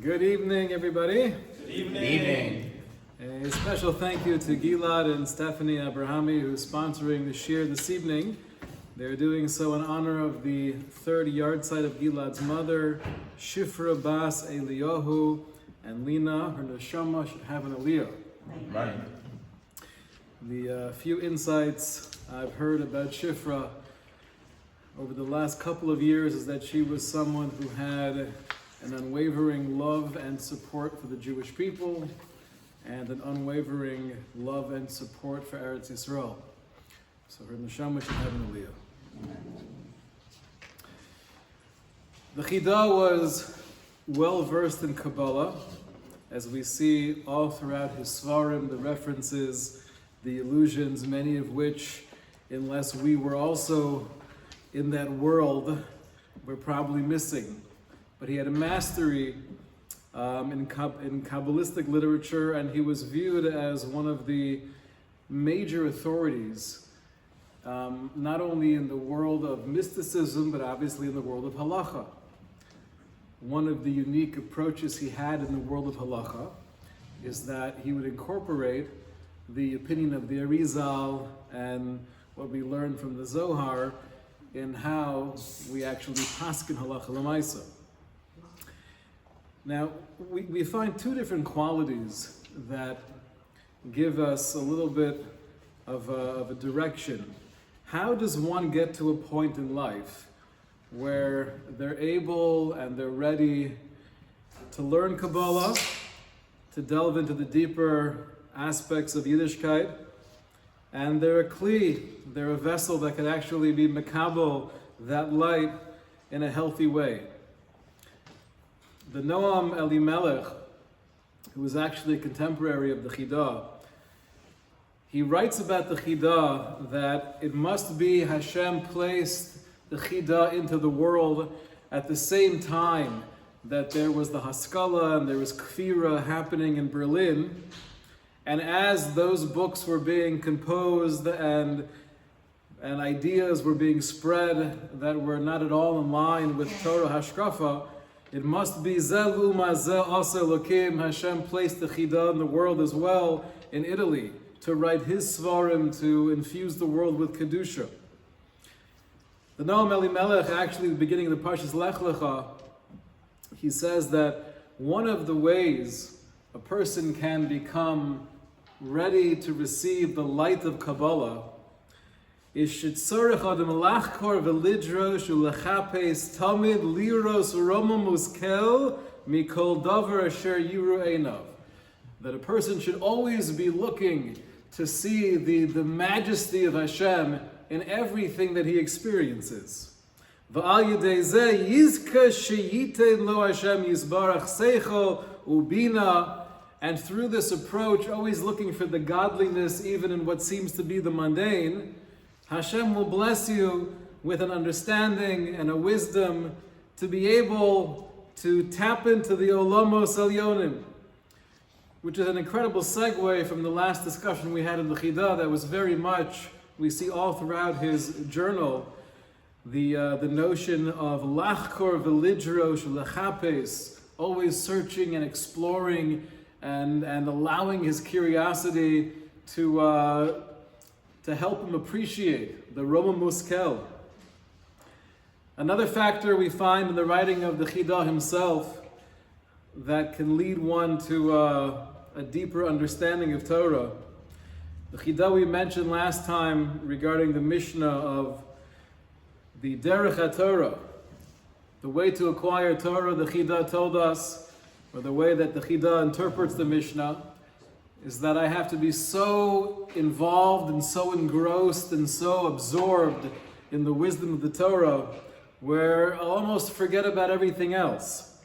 Good evening, everybody. Good evening. A special thank you to Gilad and Stephanie Abrahami, who's sponsoring the shir this evening. They're doing so in honor of the third yahrzeit of Gilad's mother, Shifra Bas Eliyahu, and Lina, her neshama, should have an aliyah. Right. The few insights I've heard about Shifra over the last couple of years is that she was someone who had an unwavering love and support for the Jewish people, and an unwavering love and support for Eretz Yisrael. So her neshama should have an aliyah. The Chida was well versed in Kabbalah, as we see all throughout his Svarim, the references, the allusions, many of which, unless we were also in that world, we're probably missing. But he had a mastery in Kabbalistic literature, and he was viewed as one of the major authorities, not only in the world of mysticism, but obviously in the world of halacha. One of the unique approaches he had in the world of halacha is that he would incorporate the opinion of the Arizal and what we learned from the Zohar in how we actually paskin halacha l'maisa. Now, we find two different qualities that give us a little bit of a direction. How does one get to a point in life where they're able and they're ready to learn Kabbalah, to delve into the deeper aspects of Yiddishkeit, and they're a kli, they're a vessel that can actually be mekabel that light in a healthy way? The Noam Elimelech, who was actually a contemporary of the Chida, he writes about the Chida that it must be Hashem placed the Chida into the world at the same time that there was the Haskalah and there was Kfira happening in Berlin. And as those books were being composed and ideas were being spread that were not at all in line with Torah Hashkafa, it must be Zelu Mazeh Asa Elokim. Hashem placed the Chida in the world as well in Italy to write his Svarim, to infuse the world with Kedusha. The Noam Elimelech, actually, the beginning of the Parshas Lech Lecha, he says that one of the ways a person can become ready to receive the light of Kabbalah is shetzorech adam lachkor v'lidrosh u'lechapes tamid liros roma muskel mikol davar asher yiru einav. That a person should always be looking to see the majesty of Hashem in everything that he experiences. V'al yedei zeh yizka sheyitein lo Hashem yizbarach seichel ubina. And through this approach, always looking for the godliness even in what seems to be the mundane, Hashem will bless you with an understanding and a wisdom to be able to tap into the Olamos Elyonim, which is an incredible segue from the last discussion we had in the Chida that was very much, we see all throughout his journal, the notion of lachkor v'lidrosh lechapes, always searching and exploring and allowing his curiosity to help him appreciate the Roma Muskel. Another factor we find in the writing of the Chida himself that can lead one to a deeper understanding of Torah. The Chida we mentioned last time regarding the Mishnah of the Derech HaTorah, the way to acquire Torah, the Chida told us, or the way that the Chida interprets the Mishnah, is that I have to be so involved and so engrossed and so absorbed in the wisdom of the Torah where I'll almost forget about everything else.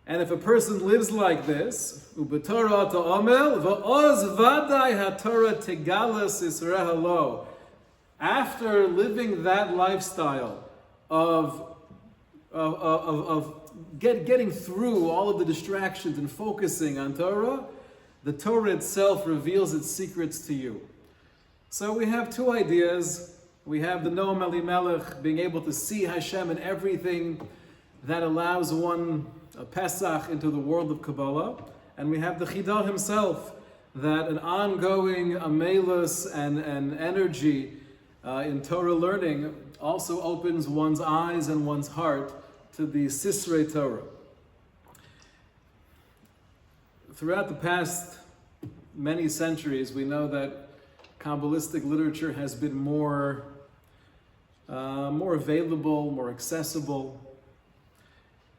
And if a person lives like this, u'b'torah ta'amel v'oz vaday ha'torah tegalas Yisrael lo, after living that lifestyle of getting through all of the distractions and focusing on Torah, the Torah itself reveals its secrets to you. So we have two ideas. We have the Noam Elimelech being able to see Hashem in everything that allows one a Pesach into the world of Kabbalah, and we have the Chida himself, that an ongoing amelus and energy in Torah learning also opens one's eyes and one's heart to the Sisrei Torah. Throughout the past many centuries, we know that Kabbalistic literature has been more available, more accessible.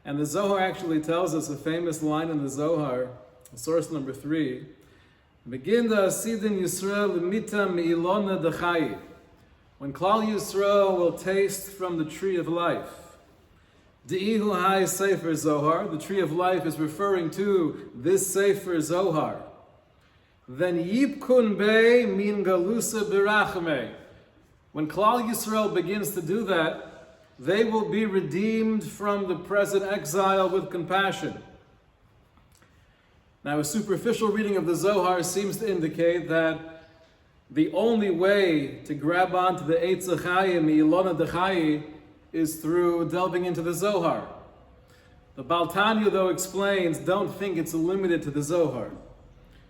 And the Zohar actually tells us a famous line in the Zohar, source number 3, Begin the Asidin Yisrael mita me'ilona dechai. When Klal Yisrael will taste from the tree of life. De'ihu hai Sefer Zohar, the tree of life is referring to this Sefer Zohar. Then yipkun be min galusa birachme. When Klal Yisrael begins to do that, they will be redeemed from the present exile with compassion. Now, a superficial reading of the Zohar seems to indicate that the only way to grab onto the Eitz HaChayim, Ilona Dechai, is through delving into the Zohar. The Baal Tanya, though, explains, don't think it's limited to the Zohar.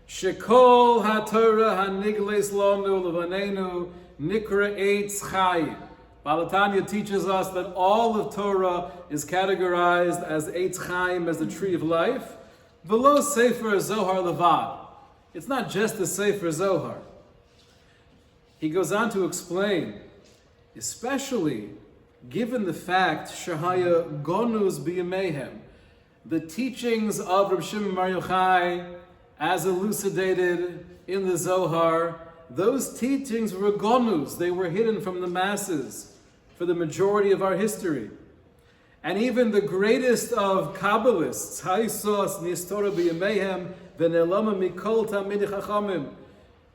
Shekol HaTorah HaNigles Lonu Levanenu Nikra Eitz Chayim. Baal Tanya teaches us that all of Torah is categorized as Eitz Chayim, as the tree of life. Below Sefer Zohar Levad. It's not just the Sefer Zohar. He goes on to explain, especially given the fact Shahaya Gonus B'Yamehem, the teachings of Reb Shimon Bar Yochai, as elucidated in the Zohar, those teachings were Gonus, they were hidden from the masses for the majority of our history. And even the greatest of Kabbalists, Haisos Nistora B'Yamehem V'Nelama Mikol Talmidei Chachamim,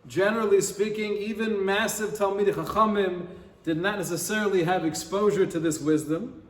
generally speaking, even massive Talmidei Chachamim did not necessarily have exposure to this wisdom.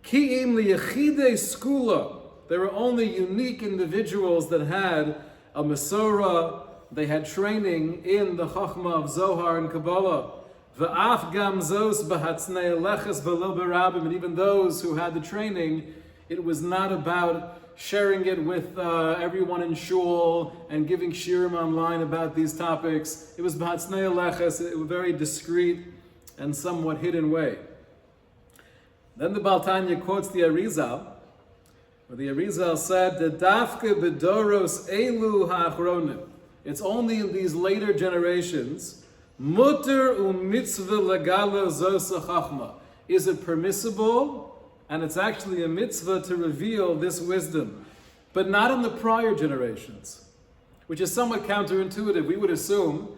Ki'im liyachidei skula. There were only unique individuals that had a Masorah, they had training in the Chachma of Zohar and Kabbalah. V'af gam zos b'hatznei leches v'lo b'rabim. And even those who had the training, it was not about sharing it with everyone in shul and giving shirim online about these topics. It was b'hatznei leches, a very discreet and somewhat hidden way. Then the Baal Tanya quotes the Arizal, where the Arizal said, "The dafke bedoros elu ha'achronim." It's only in these later generations, muter u'mitzvah legala zosa chachma. Is it permissible? And it's actually a mitzvah to reveal this wisdom, but not in the prior generations, which is somewhat counterintuitive. We would assume,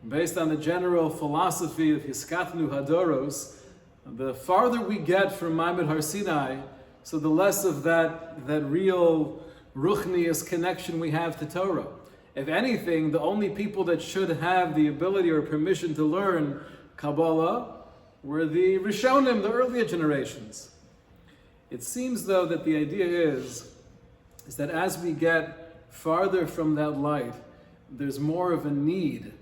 based on the general philosophy of Hiskatnu Hadoros, the farther we get from Ma'amad Har Sinai, so the less of that real ruchnius connection we have to Torah. If anything, the only people that should have the ability or permission to learn Kabbalah were the Rishonim, the earlier generations. It seems, though, that the idea is that as we get farther from that light, there's more of a need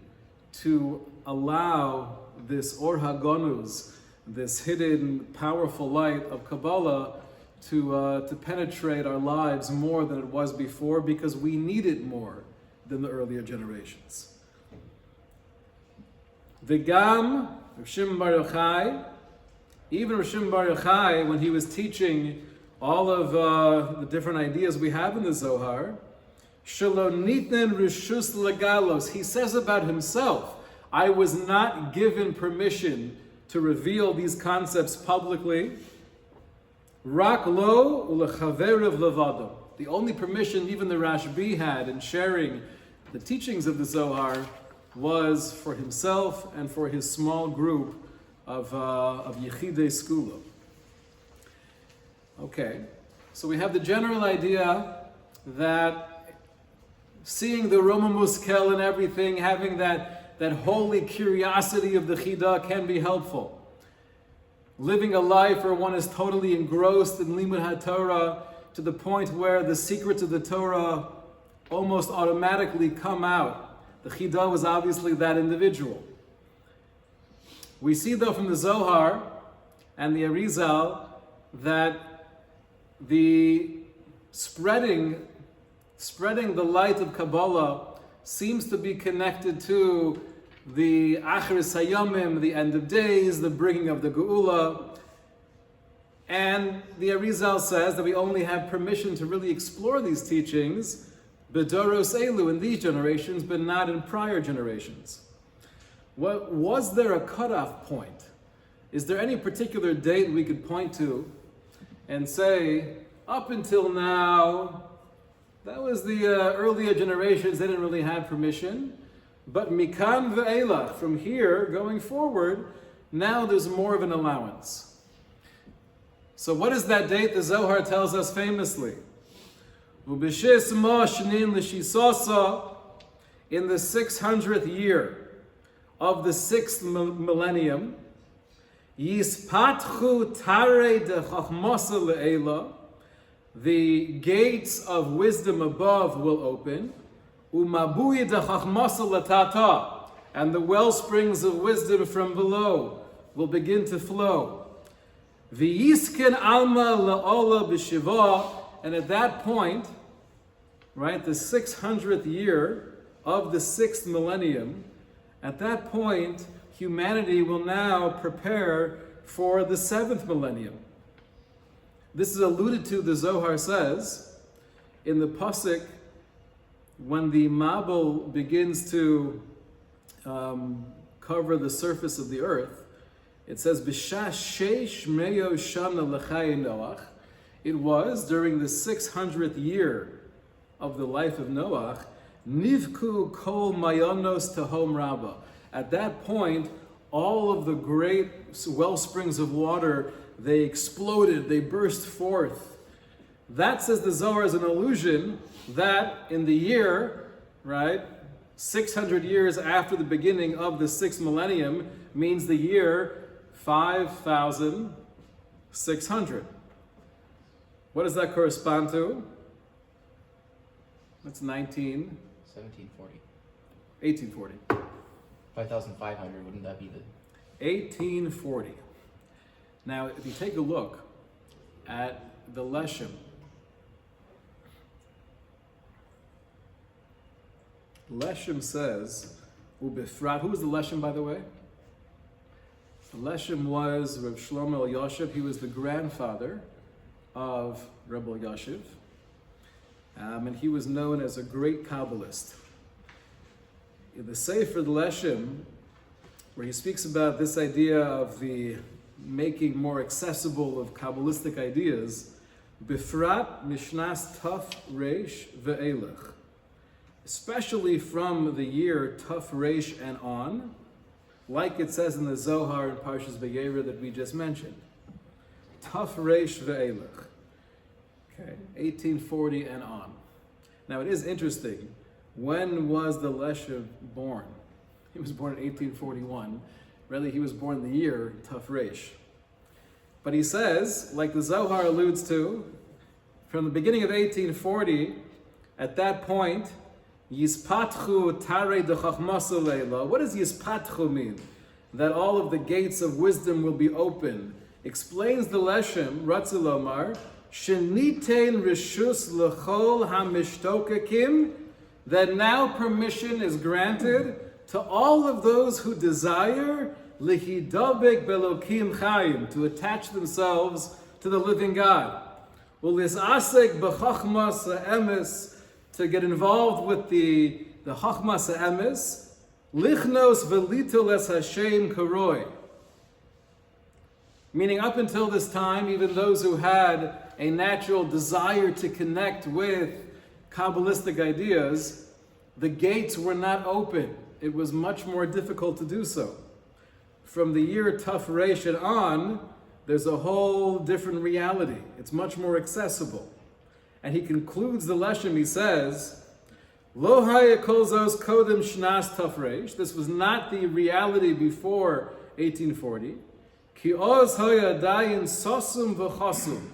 to allow this Or HaGonuz, this hidden, powerful light of Kabbalah, to penetrate our lives more than it was before, because we need it more than the earlier generations. V'gam, Reb Shimon Bar Yochai, even Reb Shimon Bar Yochai, when he was teaching all of the different ideas we have in the Zohar, Shelo nitnen rishus legalos, he says about himself, I was not given permission to reveal these concepts publicly. Rak lo ulechaverev levado. The only permission even the Rashbi had in sharing the teachings of the Zohar was for himself and for his small group of Yechidei Skula. Okay, so we have the general idea that seeing the Roma Muskel and everything, having that holy curiosity of the Chida can be helpful. Living a life where one is totally engrossed in Limud HaTorah to the point where the secrets of the Torah almost automatically come out. The Chida was obviously that individual. We see, though, from the Zohar and the Arizal that the spreading the light of Kabbalah seems to be connected to the Achiris Hayomim, the end of days, the bringing of the Geula. And the Arizal says that we only have permission to really explore these teachings B'doros Elu, in these generations, but not in prior generations. Was there a cutoff point? Is there any particular date we could point to and say, up until now, that was the earlier generations, they didn't really have permission, but mikan ve'elach, from here going forward, now there's more of an allowance. So what is that date? The Zohar tells us famously, Ubishis ma shnin l'shisasa, in the 600th year of the 6th millennium, Yispatchu Tarei de Chachmasa Le'ela, the gates of wisdom above will open, Umabui de Chachmasa Latata, and the well springs of wisdom from below will begin to flow. V'yisken Alma La'ola B'Shiva, and at that point, right, the 600th year of the 6th millennium, at that point, humanity will now prepare for the 7th millennium. This is alluded to, the Zohar says, in the Pasuk, when the Mabul begins to cover the surface of the earth. It says, B'shah sheish meyo shana l'chayei Noach. It was during the 600th year of the life of Noach, Nivku kol mayonos tehom rabba. At that point, all of the great well springs of water, they exploded, they burst forth. That, says the Zohar, is an allusion that in the year, right, 600 years after the beginning of the 6th millennium means the year 5,600. What does that correspond to? That's 1740. 1840. 5,500, wouldn't that be the... 1840. Now, if you take a look at the Leshem, Leshem says, Ubifrat, who was the Leshem, by the way? The Leshem was Reb Shlomo Elyashiv. He was the grandfather of Reb Elyashiv. And he was known as a great Kabbalist. In the Sefer Leshem, where he speaks about this idea of the making more accessible of Kabbalistic ideas, Bifrat Mishnas Taf Reish Ve'elech, especially from the year Taf Reish and on, like it says in the Zohar in Parshas Vayera that we just mentioned. Taf Reish Ve'elech. Okay, 1840 and on. Now it is interesting. When was the Leshem born? He was born in 1841. Really, he was born the year Taf Reish. But he says, like the Zohar alludes to, from the beginning of 1840, at that point, Yispatchu Tarei de Chachmasa Leila. What does Yispatchu mean? That all of the gates of wisdom will be open. Explains the Leshem, Ratzil Omar, Shenitein Rishus L'chol HaMishtokakim, that now permission is granted to all of those who desire Lihidabek Belokim Chaim, to attach themselves to the living God. Ulisasek B'chachmas Emes, to get involved with the Chachmas Emes, Lichnos V'litul Es Hashem Karoi. Meaning up until this time, even those who had a natural desire to connect with Kabbalistic ideas, the gates were not open. It was much more difficult to do so. From the year Taf Reish and on, there's a whole different reality. It's much more accessible. And he concludes the Leshem, he says, Lo haya kol zos kodem shnas Taf Reish. This was not the reality before 1840. Ki oz haya dayin sosum v'chosum.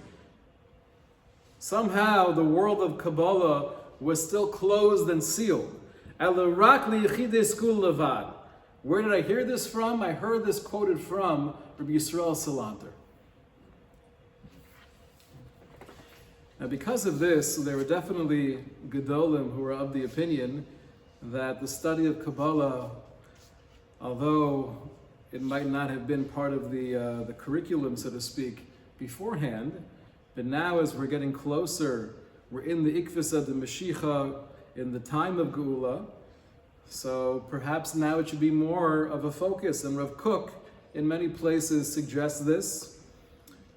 Somehow the world of Kabbalah was still closed and sealed. Elarak liyichidei skul levad. Where did I hear this from? I heard this quoted from Rabbi Yisrael Salanter. Now, because of this, there were definitely Gedolim who were of the opinion that the study of Kabbalah, although it might not have been part of the curriculum, so to speak, beforehand, but now as we're getting closer, we're in the Ikvisa de Mashiach, in the time of Geula, so perhaps now it should be more of a focus. And Rav Kook, in many places, suggests this.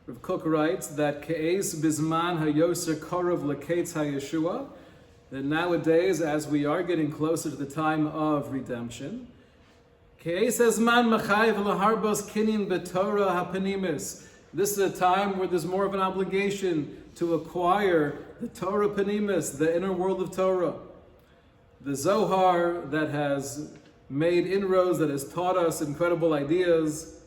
Rav Kook writes that Ke'ez Bizman HaYoser Korov Leketz HaYeshua, that nowadays, as we are getting closer to the time of redemption, Ke'ez Ezman Machayev Laharbos Kinyan B'Torah HaPanimis. This is a time where there's more of an obligation to acquire the Torah Panimis, the inner world of Torah. The Zohar that has made inroads, that has taught us incredible ideas.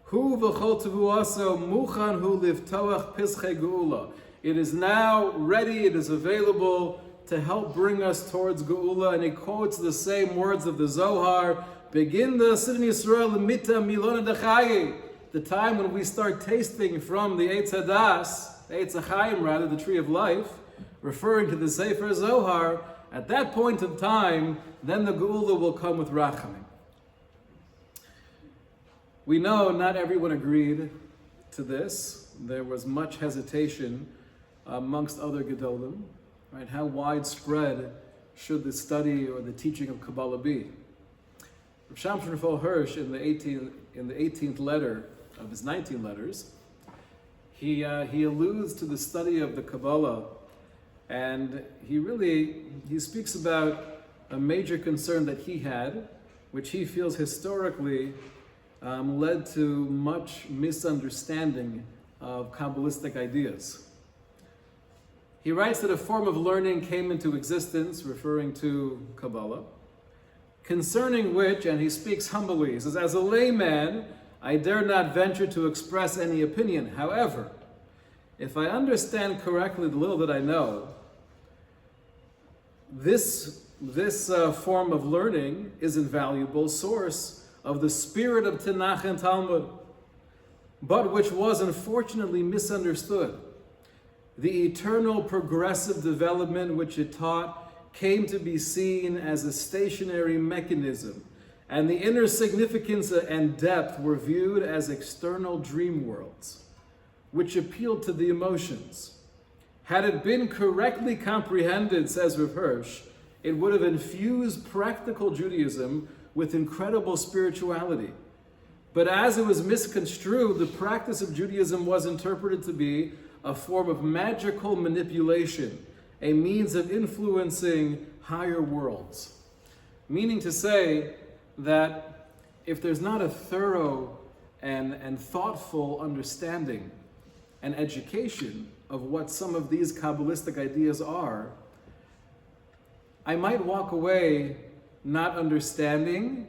Hu v'chol tevuaso muchan hu livtoach pischei geula. It is now ready, it is available to help bring us towards Geula. And he quotes the same words of the Zohar. Begin the Sidon Yisrael mita milona dechaye. The time when we start tasting from the Eitz Hadas, the Eitz HaChaim rather, the tree of life, referring to the Sefer Zohar. At that point in time, then the Geula will come with Rachamim. We know not everyone agreed to this. There was much hesitation amongst other Gedolim. Right? How widespread should the study or the teaching of Kabbalah be? Rav Shamshon Raphael Hirsch, in the 18th letter of his 19 letters, he alludes to the study of the Kabbalah. And he speaks about a major concern that he had, which he feels historically led to much misunderstanding of Kabbalistic ideas. He writes that a form of learning came into existence, referring to Kabbalah, concerning which, and he speaks humbly, he says, as a layman, I dare not venture to express any opinion. However, if I understand correctly the little that I know, this form of learning is an invaluable source of the spirit of Tanakh and Talmud, but which was unfortunately misunderstood. The eternal progressive development which it taught came to be seen as a stationary mechanism, and the inner significance and depth were viewed as external dream worlds, which appealed to the emotions. Had it been correctly comprehended, says Rav Hirsch, it would have infused practical Judaism with incredible spirituality. But as it was misconstrued, the practice of Judaism was interpreted to be a form of magical manipulation, a means of influencing higher worlds. Meaning to say that if there's not a thorough and thoughtful understanding and education of what some of these Kabbalistic ideas are, I might walk away not understanding,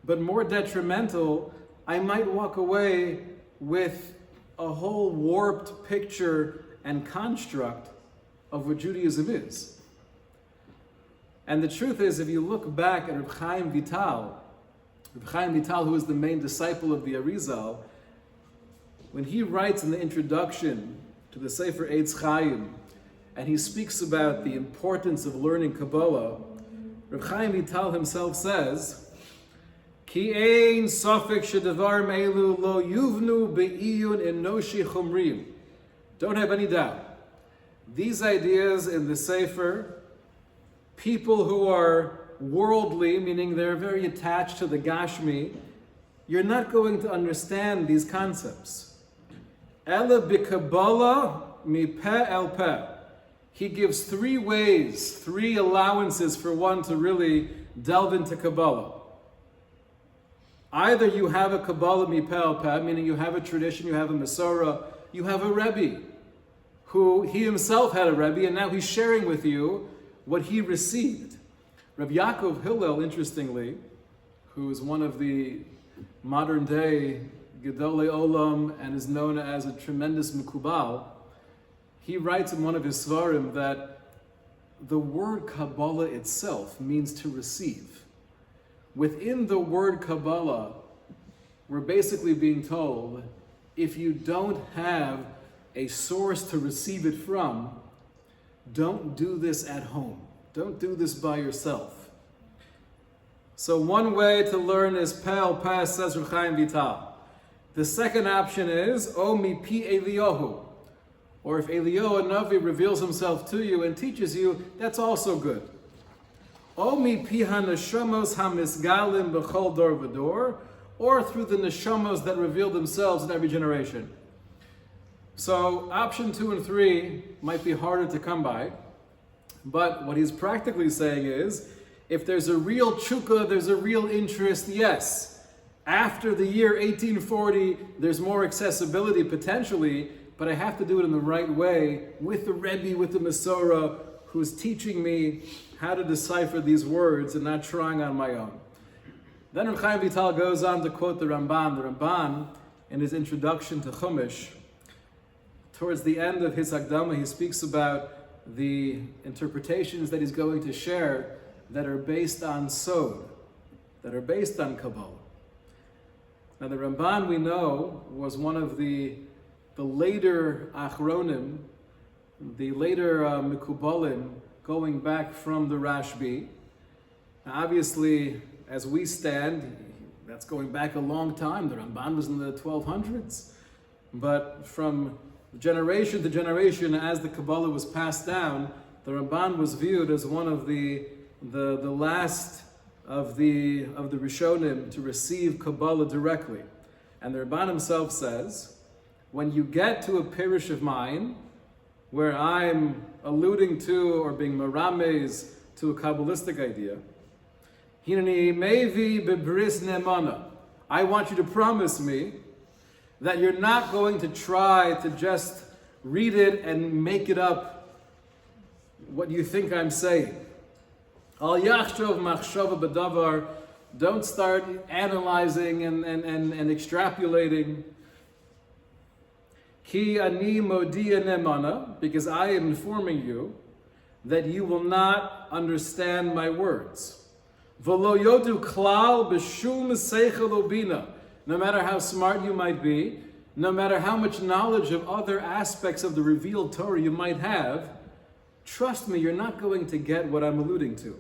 but more detrimental, I might walk away with a whole warped picture and construct of what Judaism is. And the truth is, if you look back at Reb Chaim Vital, who is the main disciple of the Arizal, when he writes in the introduction to the Sefer Eitz Chaim, and he speaks about the importance of learning Kabbalah, Reb Chaim Vital himself says, Ki ein safek shedavar elu lo yuvnu be'iyun enoshi chumrim. Don't have any doubt. These ideas in the Sefer, people who are worldly, meaning they're very attached to the Gashmi, you're not going to understand these concepts. Ela b'Kabbalah mi peh el peh. He gives three ways, three allowances for one to really delve into Kabbalah. Either you have a Kabbalah mi peh el peh, meaning you have a tradition, you have a Masorah, you have a Rebbe, who he himself had a Rebbe, and now he's sharing with you what he received. Rabbi Yaakov Hillel, interestingly, who is one of the modern day Gedolei Olam and is known as a tremendous Mekubal, he writes in one of his Svarim that the word Kabbalah itself means to receive. Within the word Kabbalah, we're basically being told, if you don't have a source to receive it from, don't do this at home. Don't do this by yourself. So one way to learn is Pel Pas, says Reb Chaim Vital. The second option is O mi pi Eliyahu. Or if Eliyahu Navi reveals himself to you and teaches you, that's also good. O mi pi haneshamos hamisgalim b'chol dor v'dor, or through the neshamos that reveal themselves in every generation. So option 2 and 3 might be harder to come by, but what he's practically saying is, if there's a real chukka, there's a real interest, yes. After the year 1840, there's more accessibility potentially, but I have to do it in the right way, with the Rebbe, with the Masorah, who's teaching me how to decipher these words and not trying on my own. Then Reb Chaim Vital goes on to quote the Ramban. The Ramban, in his introduction to Chumash, towards the end of his Hakdama, he speaks about the interpretations that he's going to share that are based on Sod, that are based on Kabbalah. Now the Ramban, we know, was one of the later Achronim, the later Mekubalim, going back from the Rashbi. Now obviously, as we stand, that's going back a long time. The Ramban was in the 1200s. But from generation to generation, as the Kabbalah was passed down, the Ramban was viewed as one of the last of the Rishonim to receive Kabbalah directly. And the Ramban himself says, when you get to a parish of mine, where I'm alluding to or being merames to a Kabbalistic idea, Hineni mevi bebris nemana, I want you to promise me that you're not going to try to just read it and make it up what you think I'm saying. Al yachshov machshava b'davar, don't start analyzing and extrapolating. Ki ani modia nemana, because I am informing you that you will not understand my words. V'lo yodu klal b'shum seichel ubina. No matter how smart you might be, no matter how much knowledge of other aspects of the revealed Torah you might have, trust me, you're not going to get what I'm alluding to.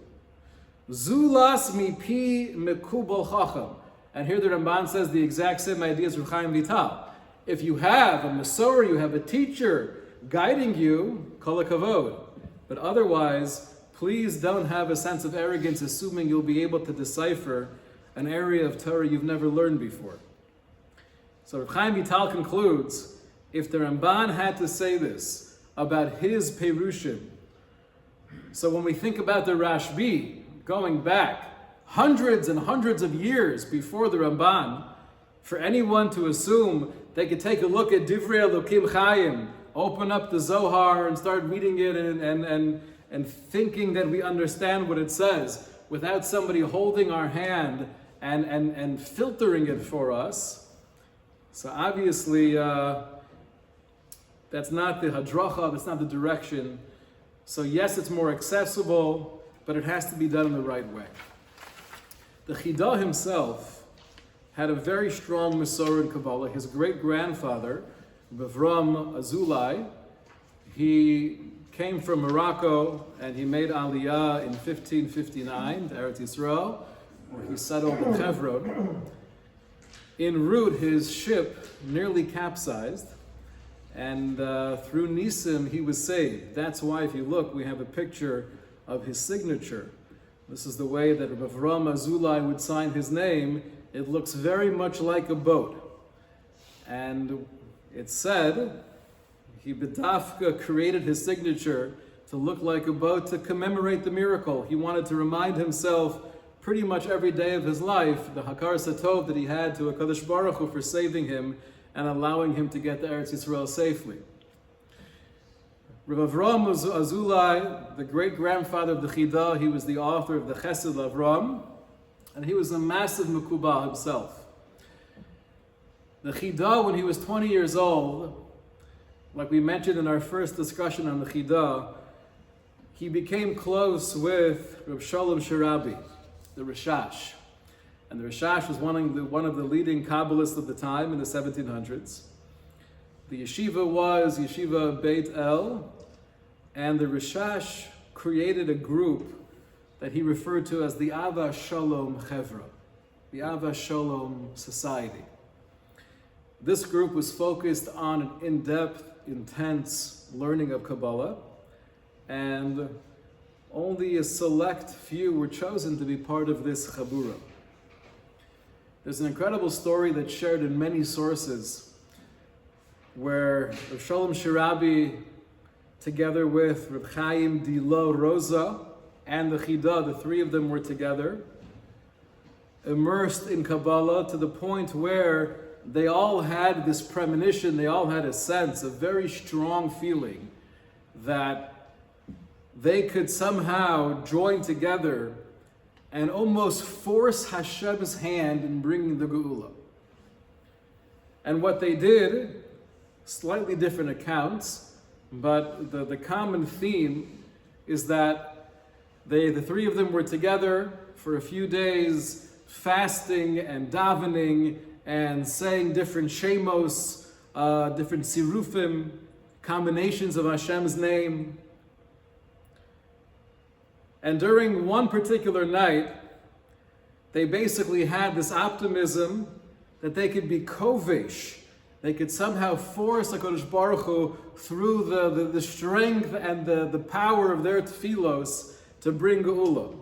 Zulas mi pi mekubal chacham. And here the Ramban says the exact same idea as Reb Chaim Vital. If you have a Masorah, you have a teacher guiding you, kol hakavod. But otherwise, please don't have a sense of arrogance assuming you'll be able to decipher an area of Torah you've never learned before. So Reb Chaim Vital concludes, if the Ramban had to say this about his Perushim, so when we think about the Rashbi, going back hundreds and hundreds of years before the Ramban, for anyone to assume they could take a look at Divrei Elokim Chayim, open up the Zohar and start reading it and thinking that we understand what it says, without somebody holding our hand and filtering it for us. So obviously, that's not the hadracha, that's not the direction. So yes, it's more accessible, but it has to be done in the right way. The Chida himself had a very strong Masorah in Kabbalah. His great-grandfather, Bavram Azulai, he came from Morocco and he made Aliyah in 1559 to Eretz Yisrael, where he settled in Hebron. En route, his ship nearly capsized, and through Nisim he was saved. That's why, if you look, we have a picture of his signature. This is the way that Avram Azulai would sign his name. It looks very much like a boat. And it's said he bedafka created his signature to look like a boat to commemorate the miracle. He wanted to remind himself pretty much every day of his life the Hakar Satov that he had to HaKadosh Baruch Hu for saving him and allowing him to get to Eretz Yisrael safely. Rav Avram Azulai, the great-grandfather of the Chida, he was the author of the Chesed Avram, and he was a massive Mekubal himself. The Chida, when he was 20 years old, like we mentioned in our first discussion on the Chida, he became close with Reb Shalom Sharabi, the Rashash. And the Rashash was one of the leading Kabbalists of the time in the 1700s. The yeshiva was Yeshiva Beit El, And the Rishash created a group that he referred to as the Ava Shalom Chevra, the Ava Shalom Society. This group was focused on an in-depth, intense learning of Kabbalah, and only a select few were chosen to be part of this Chabura. There's an incredible story that's shared in many sources where Rav Shalom Shirabi, together with Reb Chaim Dilo Rosa and the Chida, the three of them were together, immersed in Kabbalah to the point where they all had this premonition, they all had a sense, a very strong feeling that they could somehow join together and almost force Hashem's hand in bringing the Geula. And what they did, slightly different accounts, but the common theme is that the three of them were together for a few days, fasting and davening and saying different shemos, different sirufim, combinations of Hashem's name. And during one particular night, they basically had this optimism that they could be kovesh. They could somehow force HaKadosh Baruch Hu through the strength and the power of their tefillos to bring Geula.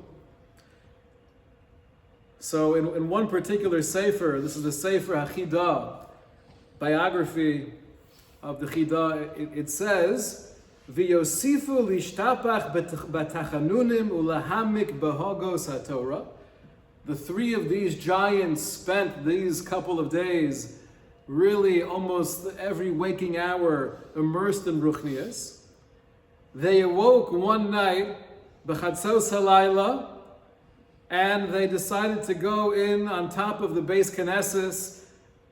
So in one particular sefer, this is the Sefer HaChida, biography of the Chida, it says, V'yosifu lishtapach b'tachanunim ulahamik behogos haTorah. The three of these giants spent these couple of days really almost every waking hour immersed in Ruchnias. They awoke one night, b'chatzos halayla, and they decided to go in on top of the Beis Knesset,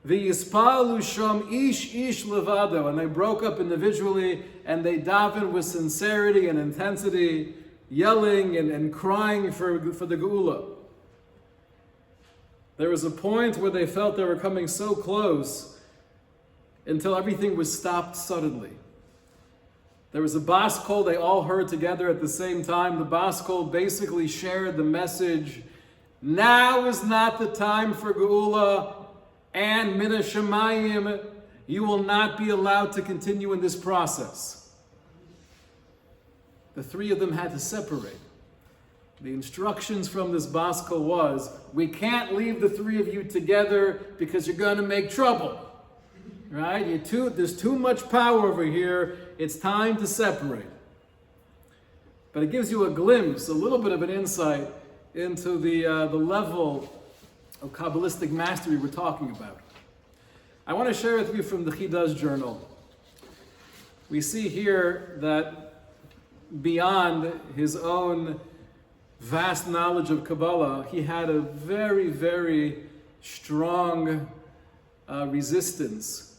v'yispalu sham ish levado, and they broke up individually, and they davened with sincerity and intensity, yelling and crying for the Geula. There was a point where they felt they were coming so close until everything was stopped suddenly. There was a bas kol they all heard together at the same time. The bas kol basically shared the message, now is not the time for Geula, and mina shemayim, you will not be allowed to continue in this process. The three of them had to separate. The instructions from this bas kol was, we can't leave the three of you together because you're going to make trouble. Right? There's too much power over here. It's time to separate. But it gives you a glimpse, a little bit of an insight into the level of Kabbalistic mastery we're talking about. I want to share with you from the Chida's journal. We see here that beyond his own vast knowledge of Kabbalah, he had a very, very strong resistance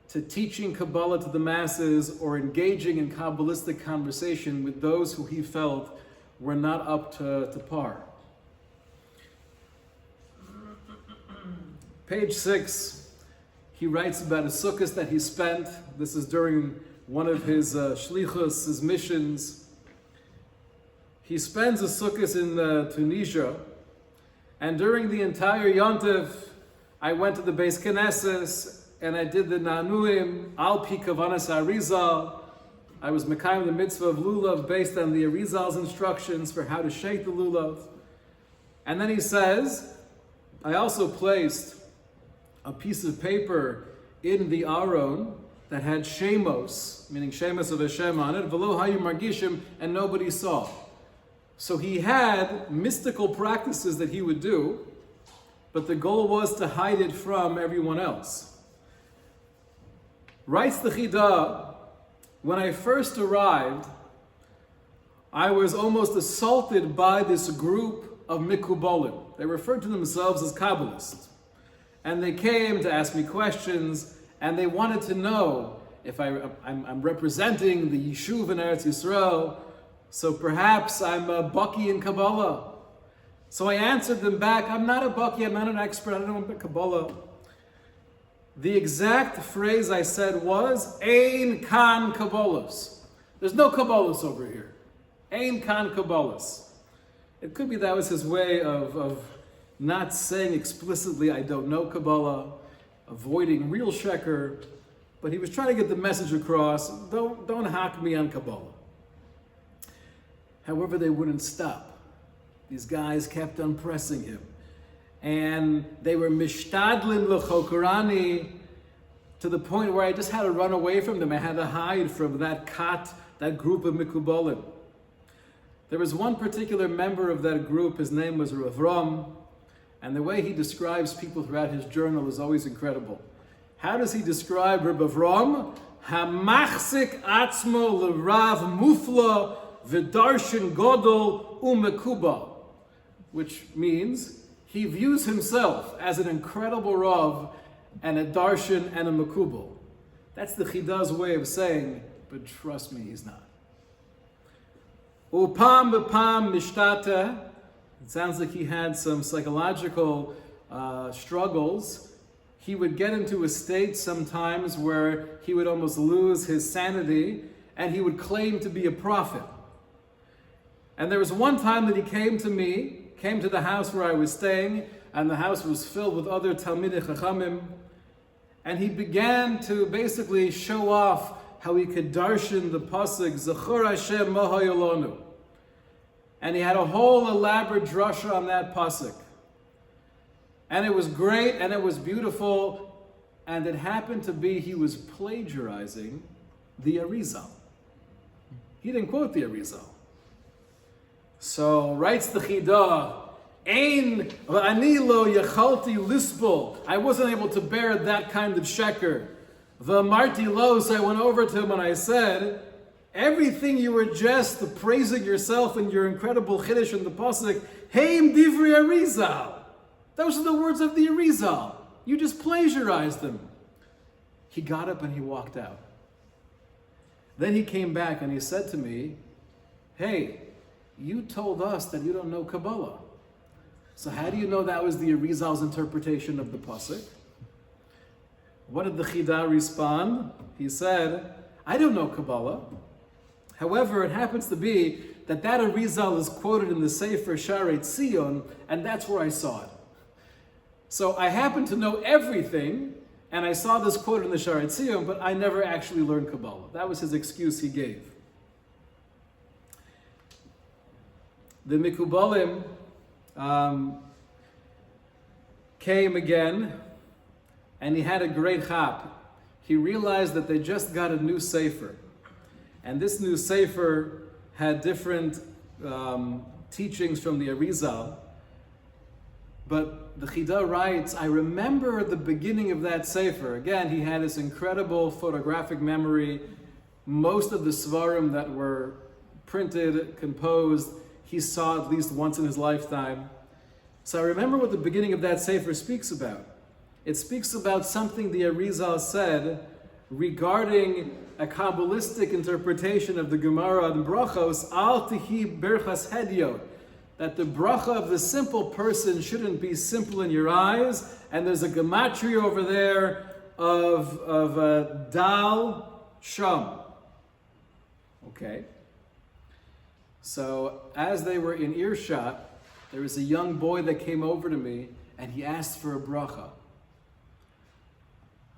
to teaching Kabbalah to the masses or engaging in Kabbalistic conversation with those who he felt were not up to par. Page 6, he writes about a sukkah that he spent. This is during one of his shlichus, his missions. He spends a sukkah in Tunisia, and during the entire Yontif, I went to the Beis Knesset and I did the Nanuim, Al Pi Kavanas Arizal. I was Mekayim the mitzvah of Lulav based on the Arizal's instructions for how to shake the Lulav. And then he says, I also placed a piece of paper in the Aron that had Shemos, meaning Shemos of Hashem on it, V'lo hayu margishim, and nobody saw. So he had mystical practices that he would do, but the goal was to hide it from everyone else. Writes the Chida, when I first arrived, I was almost assaulted by this group of Mikubalim. They referred to themselves as Kabbalists. And they came to ask me questions, and they wanted to know if I'm representing the Yishuv in Eretz Yisrael, so perhaps I'm a Baki in Kabbalah. So I answered them back, I'm not a Baki, I'm not an expert, I don't know about Kabbalah. The exact phrase I said was, Ein kan Kabbalos. There's no Kabbalahs over here. Ein kan Kabbalahs. It could be that was his way of not saying explicitly, I don't know Kabbalah, avoiding real sheker, but he was trying to get the message across, don't hack me on Kabbalah. However, they wouldn't stop. These guys kept on pressing him. And they were mishtadlim l'chokorani to the point where I just had to run away from them. I had to hide from that group of Mikubalim. There was one particular member of that group, his name was Rav Ram, and the way he describes people throughout his journal is always incredible. How does he describe Rav Ram? Hamachzik atzmo l'rav mufla v'darshan godol umekuba, which means he views himself as an incredible Rav and a darshan and a makubal. That's the Chida's way of saying, but trust me, he's not. Upam b'pam mishtata. It sounds like he had some psychological struggles. He would get into a state sometimes where he would almost lose his sanity, and he would claim to be a prophet. And there was one time that he came to the house where I was staying, and the house was filled with other Talmidei Chachamim, and he began to basically show off how he could darshan the pasuk Zachor Hashem ma hayolanu, and he had a whole elaborate drasha on that pasuk, and it was great and it was beautiful, and it happened to be he was plagiarizing the Arizal. He didn't quote the Arizal. So writes the Chida, Ein v'ani lo yachalti lisbol. I wasn't able to bear that kind of sheker. V'amarti lo, so I went over to him and I said, everything you were just praising yourself and your incredible chiddush in the pasuk, Heim divrei Arizal. Those are the words of the Arizal. You just plagiarized them. He got up and he walked out. Then he came back and he said to me, hey, you told us that you don't know Kabbalah. So how do you know that was the Arizal's interpretation of the pasuk? What did the Chida respond? He said, I don't know Kabbalah. However, it happens to be that Arizal is quoted in the Sefer Sharei Tzion, and that's where I saw it. So I happen to know everything, and I saw this quote in the Sharei Tzion, but I never actually learned Kabbalah. That was his excuse he gave. The Mikubalim came again, and he had a great chap. He realized that they just got a new sefer, and this new sefer had different teachings from the Arizal. But the Chida writes, I remember the beginning of that sefer. Again, he had this incredible photographic memory. Most of the svarim that were printed, composed, he saw at least once in his lifetime. So I remember what the beginning of that sefer speaks about. It speaks about something the Arizal said regarding a Kabbalistic interpretation of the Gemara and Brachos, Al Tihi Berchas Hediot, that the bracha of the simple person shouldn't be simple in your eyes, and there's a gematria over there of Dal Sham. Okay. So as they were in earshot, there was a young boy that came over to me and he asked for a bracha.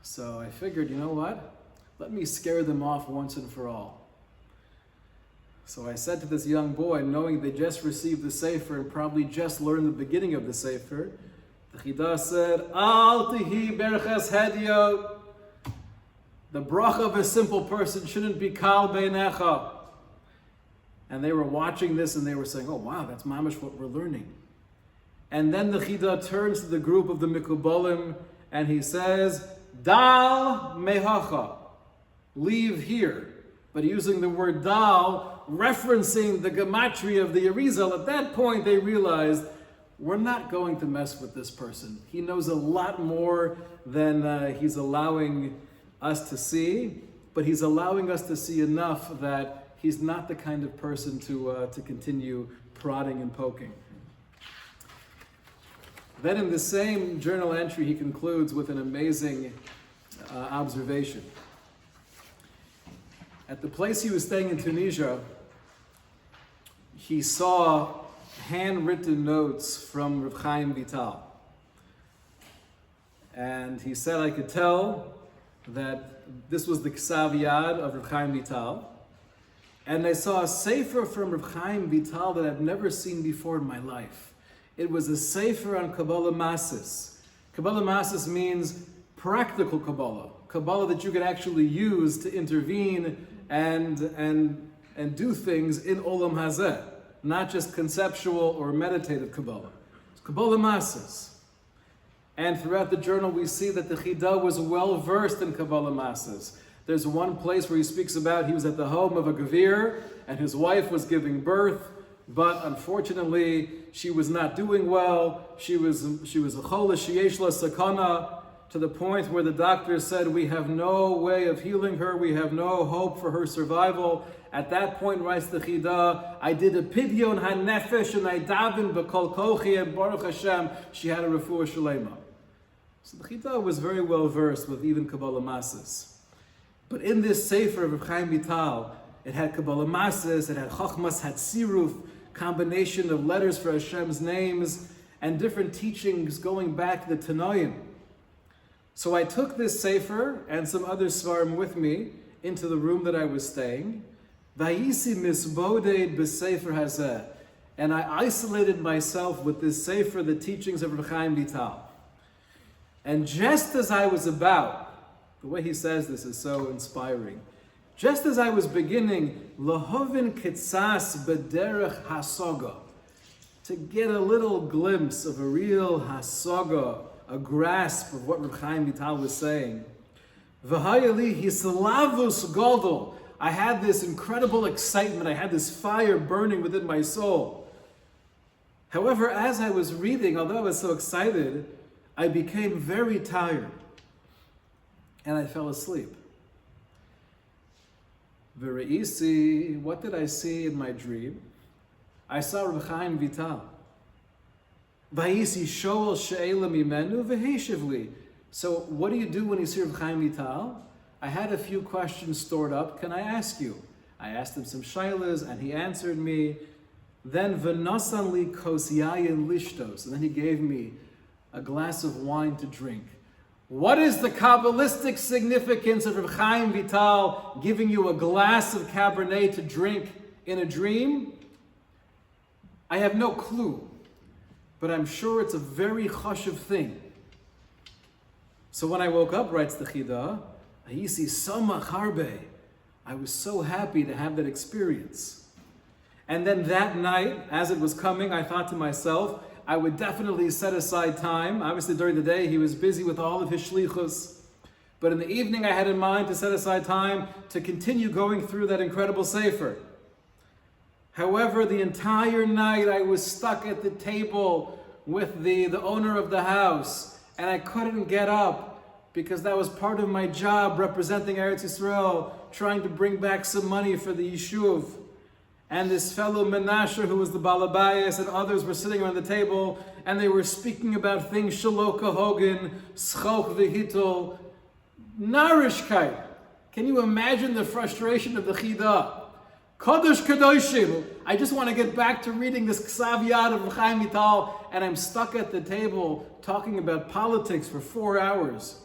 So I figured, you know what? Let me scare them off once and for all. So I said to this young boy, knowing they just received the Sefer and probably just learned the beginning of the Sefer, the Chida said, Al tihi berchas hediot. The bracha of a simple person shouldn't be kal beinecha. And they were watching this and they were saying, oh wow, that's mamish what we're learning. And then the Chida turns to the group of the Mikubalim and he says, Dal mehacha, leave here. But using the word dal, referencing the gematria of the Arizal, at that point they realized, we're not going to mess with this person. He knows a lot more than he's allowing us to see, but he's allowing us to see enough that he's not the kind of person to continue prodding and poking. Then in the same journal entry, he concludes with an amazing observation. At the place he was staying in Tunisia, he saw handwritten notes from Reb Chaim Vital. And he said, I could tell that this was the Ksav Yad of Reb Chaim Vital. And I saw a sefer from Reb Chaim Vital that I've never seen before in my life. It was a sefer on Kabbalah Masis. Kabbalah Masis means practical Kabbalah. Kabbalah that you can actually use to intervene and do things in Olam Hazeh. Not just conceptual or meditative Kabbalah. It's Kabbalah Masis. And throughout the journal we see that the Chida was well versed in Kabbalah Masis. There's one place where he speaks about he was at the home of a Gavir and his wife was giving birth, but unfortunately she was not doing well. She was a chola sheyesh la sakana, to the point where the doctor said, we have no way of healing her, we have no hope for her survival. At that point, writes the Chida, I did a pidyon hanefesh and I davened b'kol kochi, and Baruch Hashem, she had a refuah shalema. So the Chida was very well versed with even Kabbalah Masis. But in this sefer of Reb Chaim Vital, it had Kabbalah Masis, it had Chochmas Hatziruf, combination of letters for Hashem's names, and different teachings going back to the Tanoim. So I took this sefer and some other svarim with me into the room that I was staying. Vayisi misboded b'sefer hazeh, and I isolated myself with this sefer, the teachings of Reb Chaim Vital. And just as I was about, the way he says this is so inspiring, just as I was beginning, lahovin kitzas b'derech hasoga, to get a little glimpse of a real hasoga, a grasp of what Reb Chaim Vital was saying. V'hayali hislavus godol. I had this incredible excitement. I had this fire burning within my soul. However, as I was reading, although I was so excited, I became very tired. And I fell asleep. V're'isi, what did I see in my dream? I saw Reb Chaim Vital. V'yisi shoel she'ela mimenu v'heshivli. So what do you do when you see Reb Chaim Vital? I had a few questions stored up. Can I ask you? I asked him some shaylas, and he answered me. Then v'nosan li kos yayin lishtos, and then he gave me a glass of wine to drink. What is the Kabbalistic significance of Reb Chaim Vital giving you a glass of Cabernet to drink in a dream? I have no clue, but I'm sure it's a very chashuv thing. So when I woke up, writes the Chida, Ayisi samach harbe. I was so happy to have that experience. And then that night, as it was coming, I thought to myself, I would definitely set aside time. Obviously during the day he was busy with all of his shlichus. But in the evening I had in mind to set aside time to continue going through that incredible sefer. However, the entire night I was stuck at the table with the owner of the house, and I couldn't get up because that was part of my job representing Eretz Yisrael, trying to bring back some money for the yishuv. And this fellow Menashe, who was the Balabayas, and others were sitting around the table, and they were speaking about things, Shaloka Hogan, Schoch V'Hitol, Narishkeit. Can you imagine the frustration of the Chida? Kodesh Kadoshim. I just want to get back to reading this Ksav Yad of Reb Chaim Vital, and I'm stuck at the table talking about politics for 4 hours.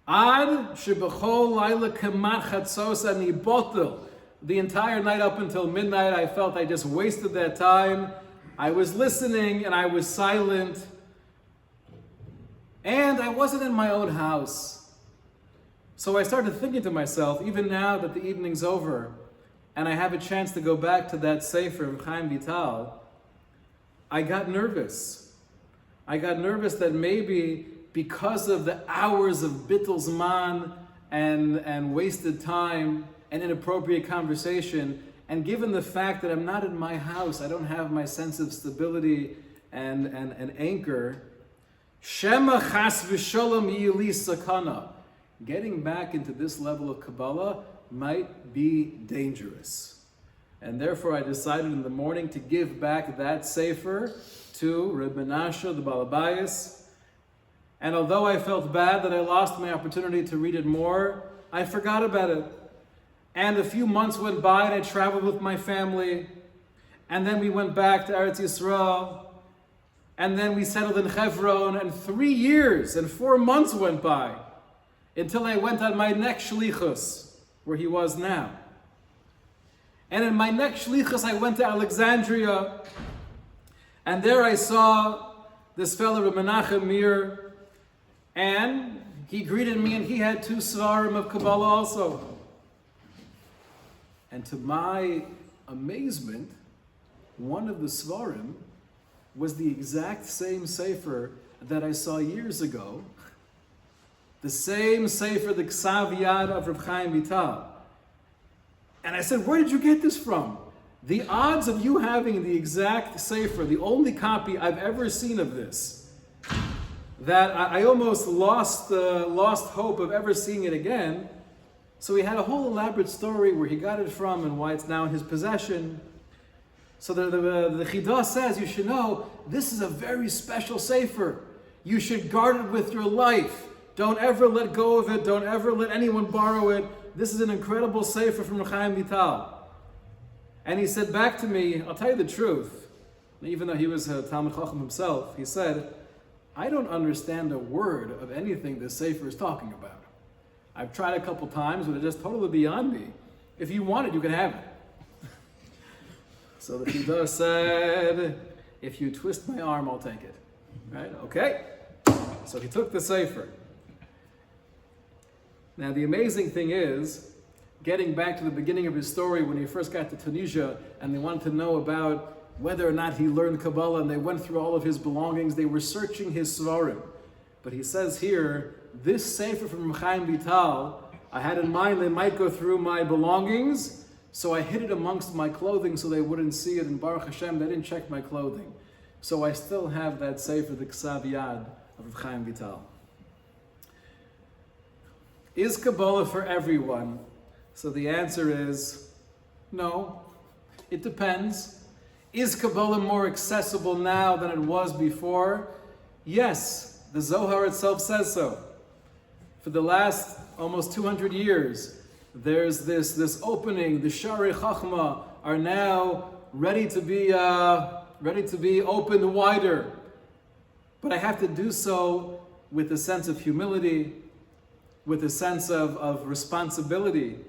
Ad shebechol laila kemat chatzos ani botel. The entire night up until midnight, I felt I just wasted that time. I was listening and I was silent. And I wasn't in my own house. So I started thinking to myself, even now that the evening's over, and I have a chance to go back to that sefer of Chaim Vital, I got nervous. I got nervous that maybe because of the hours of bittul zman and wasted time and inappropriate conversation, and given the fact that I'm not in my house, I don't have my sense of stability and anchor, Shema chas v'sholom yili sakana. Getting back into this level of Kabbalah might be dangerous. And therefore I decided in the morning to give back that sefer to Reb Menashe, the Balabayas. And although I felt bad that I lost my opportunity to read it more, I forgot about it. And a few months went by and I traveled with my family. And then we went back to Eretz Yisrael. And then we settled in Hebron. And 3 years and 4 months went by until I went on my next shlichus, where he was now. And in my next shlichus, I went to Alexandria. And there I saw this fellow, Reb Menachem Mir. And he greeted me and he had 2 svarim of Kabbalah also. And to my amazement, one of the svarim was the exact same sefer that I saw years ago. The same sefer, the Ksav Yad of Reb Chaim Vital. And I said, where did you get this from? The odds of you having the exact sefer, the only copy I've ever seen of this, that I almost lost hope of ever seeing it again. So he had a whole elaborate story where he got it from and why it's now in his possession. So the Chida says, you should know, this is a very special sefer. You should guard it with your life. Don't ever let go of it. Don't ever let anyone borrow it. This is an incredible sefer from Reb Chaim Vital. And he said back to me, I'll tell you the truth, even though he was a Talmud Chacham himself, he said, I don't understand a word of anything this sefer is talking about. I've tried a couple times, but it's just totally beyond me. If you want it, you can have it. So the Chida said, if you twist my arm, I'll take it. Right? Okay. So he took the sefer. Now the amazing thing is, getting back to the beginning of his story when he first got to Tunisia and they wanted to know about whether or not he learned Kabbalah and they went through all of his belongings, they were searching his svarim. But he says here, this sefer from Reb Chaim Vital, I had in mind they might go through my belongings, so I hid it amongst my clothing so they wouldn't see it, and Baruch Hashem, they didn't check my clothing. So I still have that sefer, the Ksav Yad of Reb Chaim Vital. Is Kabbalah for everyone? So the answer is no. It depends. Is Kabbalah more accessible now than it was before? Yes, the Zohar itself says so. For the last almost 200 years, there's this opening. The Sharei Chachma are now ready to be opened wider. But I have to do so with a sense of humility, with a sense of responsibility,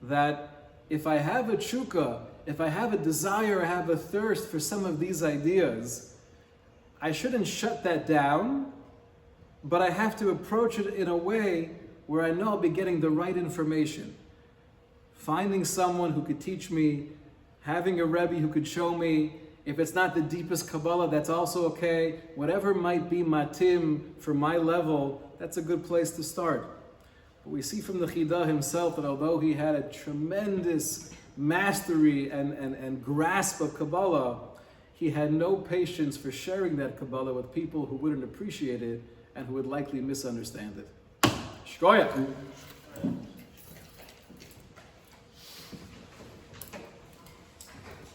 that if I have a tshuka, if I have a desire, I have a thirst for some of these ideas, I shouldn't shut that down, but I have to approach it in a way where I know I'll be getting the right information. Finding someone who could teach me, having a Rebbe who could show me. If it's not the deepest Kabbalah, that's also okay. Whatever might be matim for my level, that's a good place to start. But we see from the Chida himself that although he had a tremendous mastery and grasp of Kabbalah, he had no patience for sharing that Kabbalah with people who wouldn't appreciate it and who would likely misunderstand it. Shkoyach.